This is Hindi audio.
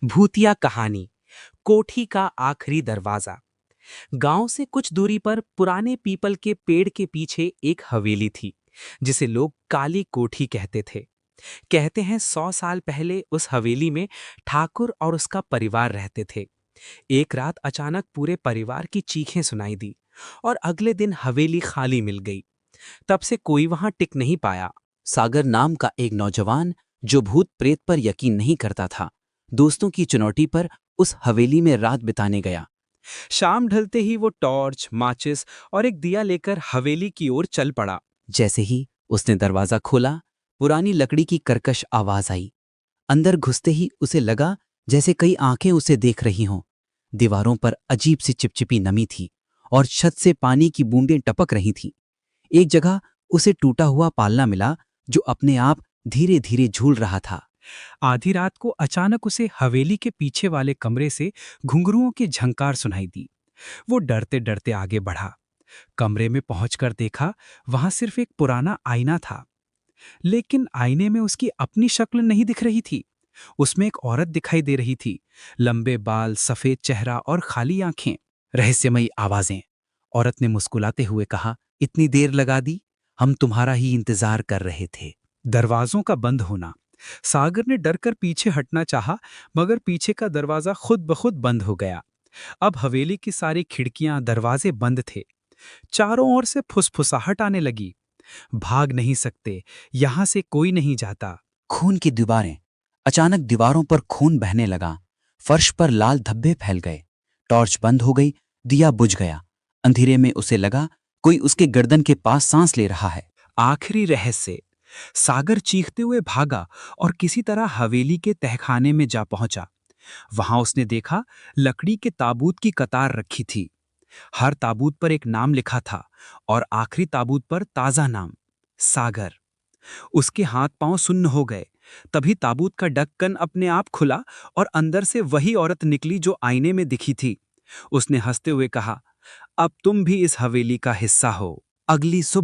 भूतिया कहानी। कोठी का आखिरी दरवाजा। गांव से कुछ दूरी पर पुराने पीपल के पेड़ के पीछे एक हवेली थी, जिसे लोग काली कोठी कहते थे। कहते हैं 100 साल पहले उस हवेली में ठाकुर और उसका परिवार रहते थे। एक रात अचानक पूरे परिवार की चीखें सुनाई दी और अगले दिन हवेली खाली मिल गई। तब से कोई वहां टिक नहीं पाया। सागर नाम का एक नौजवान जो भूत प्रेत पर यकीन नहीं करता था, दोस्तों की चुनौती पर उस हवेली में रात बिताने गया। शाम ढलते ही वो टॉर्च, माचिस और एक दिया लेकर हवेली की ओर चल पड़ा। जैसे ही उसने दरवाजा खोला, पुरानी लकड़ी की कर्कश आवाज आई। अंदर घुसते ही उसे लगा जैसे कई आंखें उसे देख रही हों। दीवारों पर अजीब सी चिपचिपी नमी थी और छत से पानी की बूंदें टपक रही थीं। एक जगह उसे टूटा हुआ पालना मिला जो अपने आप धीरे धीरे झूल रहा था। आधी रात को अचानक उसे हवेली के पीछे वाले कमरे से घुंघरुओं की झंकार सुनाई दी। वो डरते डरते आगे बढ़ा। कमरे में पहुंचकर देखा, वहां सिर्फ एक पुराना आईना था, लेकिन आईने में उसकी अपनी शक्ल नहीं दिख रही थी। उसमें एक औरत दिखाई दे रही थी। लंबे बाल, सफेद चेहरा और खाली आंखें। रहस्यमयी आवाजें। औरत ने मुस्कुराते हुए कहा, इतनी देर लगा दी, हम तुम्हारा ही इंतजार कर रहे थे। दरवाजों का बंद होना। सागर ने डरकर पीछे हटना चाहा, मगर पीछे का दरवाजा खुद ब खुद बंद हो गया। अब हवेली की सारी खिड़कियां, दरवाजे बंद थे। चारों ओर से फुसफुसाहट आने लगी। भाग नहीं सकते, यहां से कोई नहीं जाता। खून की दीवारें। अचानक दीवारों पर खून बहने लगा। फर्श पर लाल धब्बे फैल गए। टॉर्च बंद हो गई, दिया बुझ गया। अंधेरे में उसे लगा कोई उसके गर्दन के पास सांस ले रहा है। आखिरी रहस्य। सागर चीखते हुए भागा और किसी तरह हवेली के तहखाने में जा पहुंचा। वहां उसने देखा, लकड़ी के ताबूत की कतार रखी थी। हर ताबूत पर एक नाम लिखा था और आखिरी ताबूत पर ताजा नाम, सागर। उसके हाथ पांव सुन्न हो गए। तभी ताबूत का ढक्कन अपने आप खुला और अंदर से वही औरत निकली जो आईने में दिखी थी। उसने हंसते हुए कहा, अब तुम भी इस हवेली का हिस्सा हो। अगली सुबह